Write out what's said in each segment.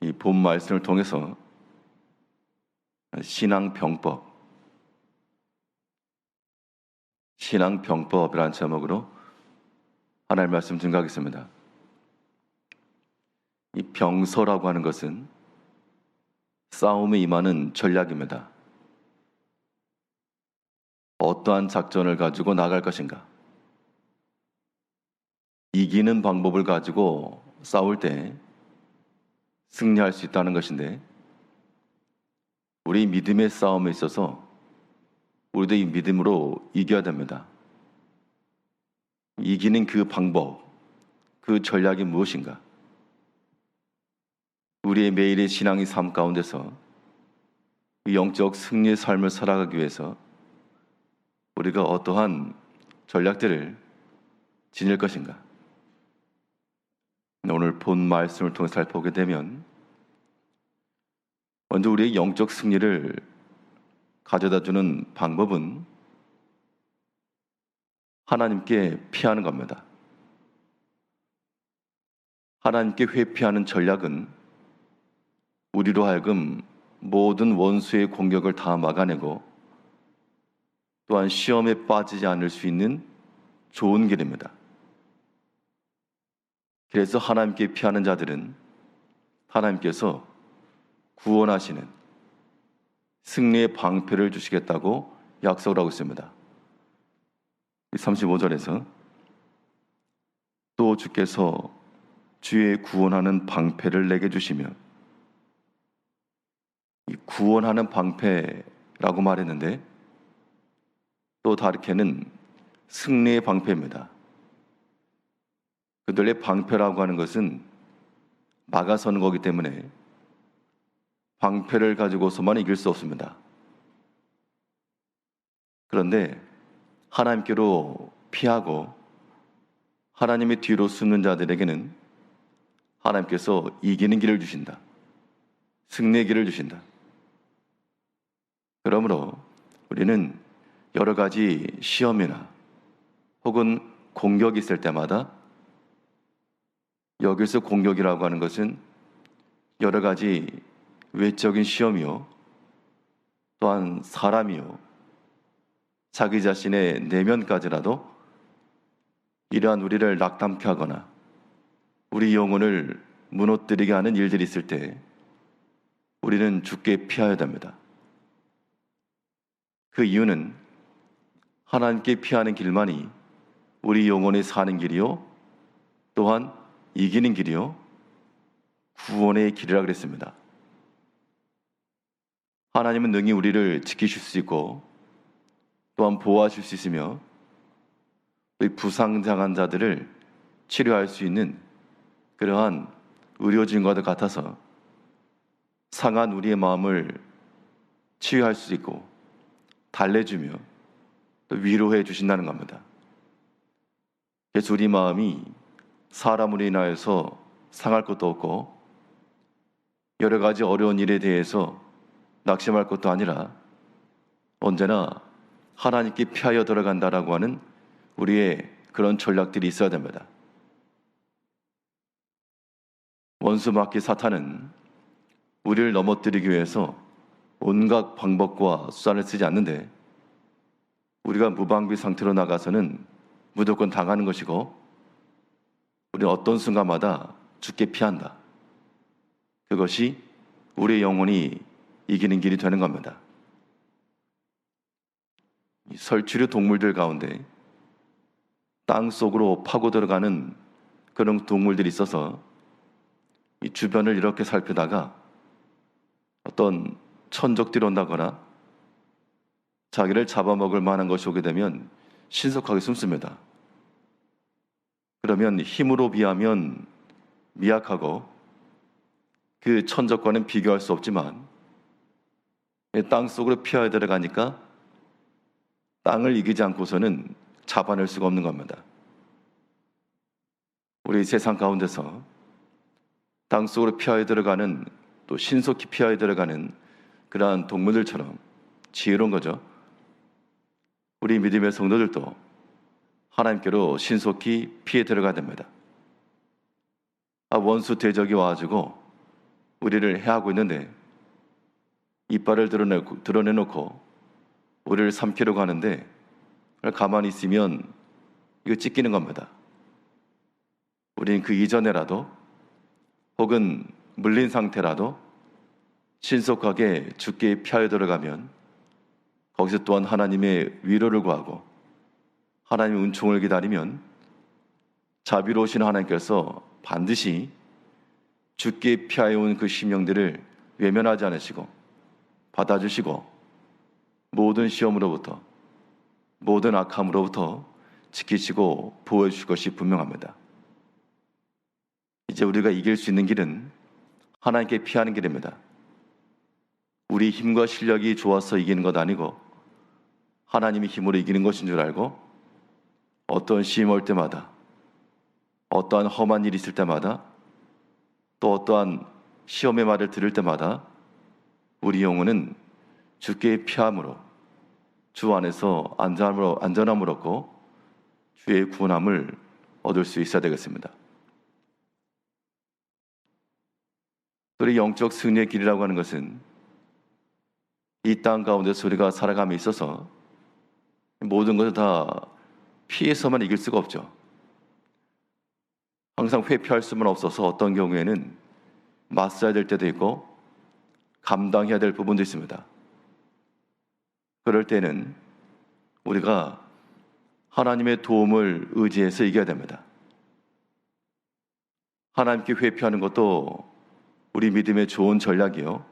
이 본 말씀을 통해서 신앙병법이라는 제목으로 하나님의 말씀 증거하겠습니다. 이 병서라고 하는 것은 싸움에 임하는 전략입니다. 어떠한 작전을 가지고 나갈 것인가? 이기는 방법을 가지고 싸울 때 승리할 수 있다는 것인데, 우리 믿음의 싸움에 있어서 우리도 이 믿음으로 이겨야 됩니다. 이기는 그 방법, 그 전략이 무엇인가? 우리의 매일의 신앙의 삶 가운데서 영적 승리의 삶을 살아가기 위해서 우리가 어떠한 전략들을 지닐 것인가? 오늘 본 말씀을 통해 살펴보게 되면, 먼저 우리의 영적 승리를 가져다주는 방법은 하나님께 피하는 겁니다. 하나님께 회피하는 전략은 우리로 하여금 모든 원수의 공격을 다 막아내고 또한 시험에 빠지지 않을 수 있는 좋은 길입니다. 그래서 하나님께 피하는 자들은 하나님께서 구원하시는 승리의 방패를 주시겠다고 약속을 하고 있습니다. 35절에서 또 주께서 주의 구원하는 방패를 내게 주시며, 이 구원하는 방패라고 말했는데 또 다르게는 승리의 방패입니다. 그들의 방패라고 하는 것은 막아서는 거기 때문에 방패를 가지고서만 이길 수 없습니다. 그런데 하나님께로 피하고 하나님의 뒤로 숨는 자들에게는 하나님께서 이기는 길을 주신다. 승리의 길을 주신다. 그러므로 우리는 여러 가지 시험이나 혹은 공격이 있을 때마다, 여기서 공격이라고 하는 것은 여러 가지 외적인 시험이요, 또한 사람이요, 자기 자신의 내면까지라도 이러한 우리를 낙담케 하거나 우리 영혼을 무너뜨리게 하는 일들이 있을 때 우리는 죽게 피해야 됩니다. 그 이유는 하나님께 피하는 길만이 우리 영혼의 사는 길이요, 또한 이기는 길이요, 구원의 길이라 그랬습니다. 하나님은 능히 우리를 지키실 수 있고 또한 보호하실 수 있으며, 우리 부상당한 자들을 치료할 수 있는 그러한 의료진과도 같아서 상한 우리의 마음을 치유할 수 있고 달래주며 또 위로해 주신다는 겁니다. 그래서 우리 마음이 사람으로 인하여서 상할 것도 없고 여러 가지 어려운 일에 대해서 낙심할 것도 아니라 언제나 하나님께 피하여 들어간다라고 하는 우리의 그런 전략들이 있어야 됩니다. 원수 마귀 사탄은 우리를 넘어뜨리기 위해서 온갖 방법과 수단을 쓰지 않는데, 우리가 무방비 상태로 나가서는 무조건 당하는 것이고 우리는 어떤 순간마다 죽게 피한다. 그것이 우리의 영혼이 이기는 길이 되는 겁니다. 설치류 동물들 가운데 땅 속으로 파고 들어가는 그런 동물들이 있어서 이 주변을 이렇게 살피다가 어떤 천적들이 온다거나 자기를 잡아먹을 만한 것이 오게 되면 신속하게 숨습니다. 그러면 힘으로 비하면 미약하고 그 천적과는 비교할 수 없지만 땅 속으로 피하여 들어가니까 땅을 이기지 않고서는 잡아낼 수가 없는 겁니다. 우리 세상 가운데서 땅 속으로 피하여 들어가는, 또 신속히 피하여 들어가는 그러한 동물들처럼 지혜로운 거죠. 우리 믿음의 성도들도 하나님께로 신속히 피해 들어가야 됩니다. 원수 대적이 와가지고 우리를 해하고 있는데 이빨을 드러내놓고 우리를 삼키려고 하는데 가만히 있으면 이거 찢기는 겁니다. 우리는 그 이전에라도 혹은 물린 상태라도 신속하게 주께 피하여 들어가면 거기서 또한 하나님의 위로를 구하고 하나님의 은총을 기다리면 자비로우신 하나님께서 반드시 주께 피하여 온 그 심령들을 외면하지 않으시고 받아주시고 모든 시험으로부터 모든 악함으로부터 지키시고 보호해 주실 것이 분명합니다. 이제 우리가 이길 수 있는 길은 하나님께 피하는 길입니다. 우리 힘과 실력이 좋아서 이기는 것 아니고 하나님의 힘으로 이기는 것인 줄 알고 어떤 시험 올 때마다 어떠한 험한 일이 있을 때마다 또 어떠한 시험의 말을 들을 때마다 우리 영혼은 주께 피함으로 주 안에서 안전함을 얻고 주의 구원함을 얻을 수 있어야 되겠습니다. 우리 영적 승리의 길이라고 하는 것은 이 땅 가운데서 우리가 살아감에 있어서 모든 것을 다 피해서만 이길 수가 없죠. 항상 회피할 수만 없어서 어떤 경우에는 맞서야 될 때도 있고 감당해야 될 부분도 있습니다. 그럴 때는 우리가 하나님의 도움을 의지해서 이겨야 됩니다. 하나님께 회피하는 것도 우리 믿음의 좋은 전략이요.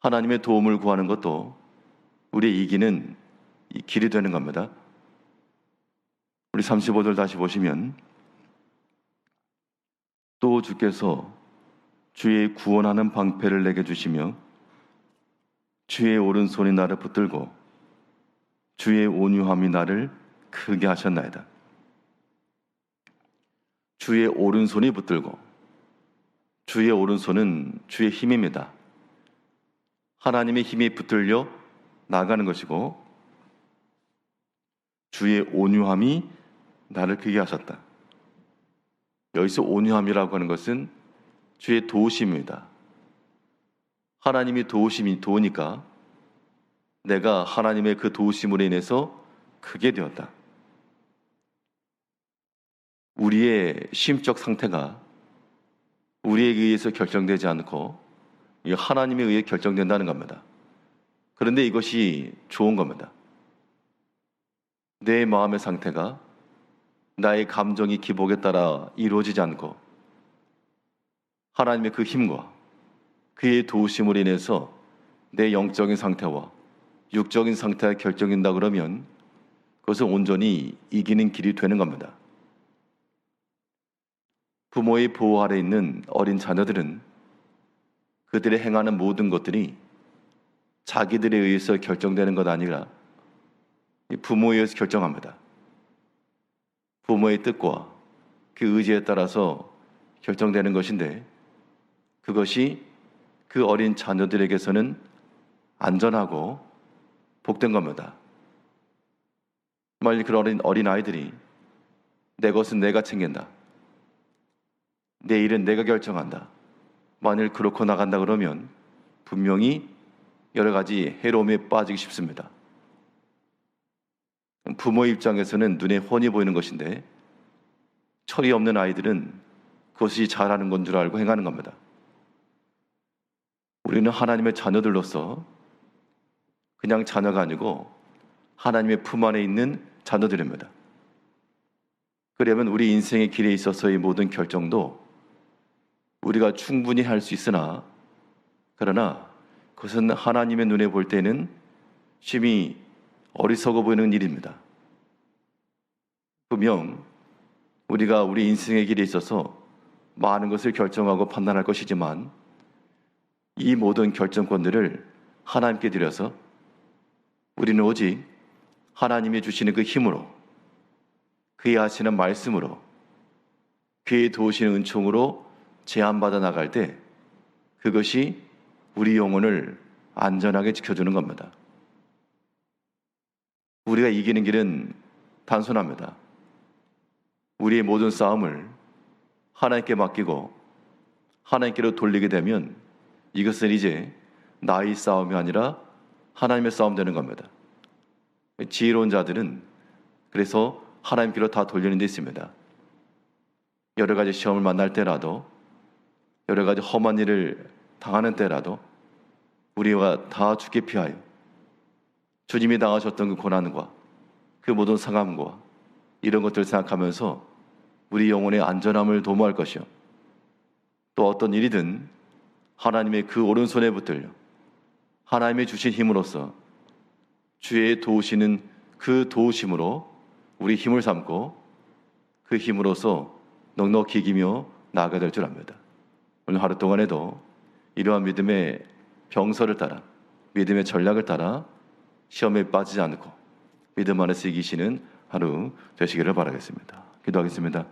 하나님의 도움을 구하는 것도 우리의 이기는 이 길이 되는 겁니다. 우리 35절 다시 보시면 또 주께서 주의 구원하는 방패를 내게 주시며 주의 오른손이 나를 붙들고 주의 온유함이 나를 크게 하셨나이다. 주의 오른손이 붙들고, 주의 오른손은 주의 힘입니다. 하나님의 힘이 붙들려 나가는 것이고 주의 온유함이 나를 크게 하셨다. 여기서 온유함이라고 하는 것은 주의 도우심입니다. 하나님이 도우니까 내가 하나님의 그 도우심으로 인해서 크게 되었다. 우리의 심적 상태가 우리에게 의해서 결정되지 않고 하나님에 의해 결정된다는 겁니다. 그런데 이것이 좋은 겁니다. 내 마음의 상태가 나의 감정이 기복에 따라 이루어지지 않고 하나님의 그 힘과 그의 도우심으로 인해서 내 영적인 상태와 육적인 상태가 결정된다 그러면 그것은 온전히 이기는 길이 되는 겁니다. 부모의 보호 아래 있는 어린 자녀들은 그들의 행하는 모든 것들이 자기들에 의해서 결정되는 것 아니라 부모에 의해서 결정합니다. 부모의 뜻과 그 의지에 따라서 결정되는 것인데 그것이 그 어린 자녀들에게서는 안전하고 복된 겁니다. 만일 그런 어린 아이들이 내 것은 내가 챙긴다, 내 일은 내가 결정한다, 만일 그렇고 나간다 그러면 분명히 여러 가지 해로움에 빠지기 쉽습니다. 부모 입장에서는 눈에 훤히 보이는 것인데 철이 없는 아이들은 그것이 잘하는 건 줄 알고 행하는 겁니다. 우리는 하나님의 자녀들로서 그냥 자녀가 아니고 하나님의 품 안에 있는 자녀들입니다. 그러면 우리 인생의 길에 있어서의 모든 결정도 우리가 충분히 할 수 있으나 그러나 그것은 하나님의 눈에 볼 때는 심히 어리석어 보이는 일입니다. 분명 우리가 우리 인생의 길에 있어서 많은 것을 결정하고 판단할 것이지만 이 모든 결정권들을 하나님께 드려서 우리는 오직 하나님이 주시는 그 힘으로, 그의 하시는 말씀으로, 그의 도우시는 은총으로 제한받아 나갈 때 그것이 우리 영혼을 안전하게 지켜주는 겁니다. 우리가 이기는 길은 단순합니다. 우리의 모든 싸움을 하나님께 맡기고 하나님께로 돌리게 되면 이것은 이제 나의 싸움이 아니라 하나님의 싸움 되는 겁니다. 지혜로운 자들은 그래서 하나님께로 다 돌리는 데 있습니다. 여러 가지 시험을 만날 때라도, 여러 가지 험한 일을 당하는 때라도 우리가 다 주께 피하여 주님이 당하셨던 그 고난과 그 모든 상함과 이런 것들을 생각하면서 우리 영혼의 안전함을 도모할 것이요, 또 어떤 일이든 하나님의 그 오른손에 붙들려 하나님의 주신 힘으로써 주의 도우시는 그 도우심으로 우리 힘을 삼고 그 힘으로써 넉넉히 이기며 나아가야 될 줄 압니다. 오늘 하루 동안에도 이러한 믿음의 병설을 따라, 믿음의 전략을 따라 시험에 빠지지 않고 믿음 안에서 이기시는 하루 되시기를 바라겠습니다. 기도하겠습니다.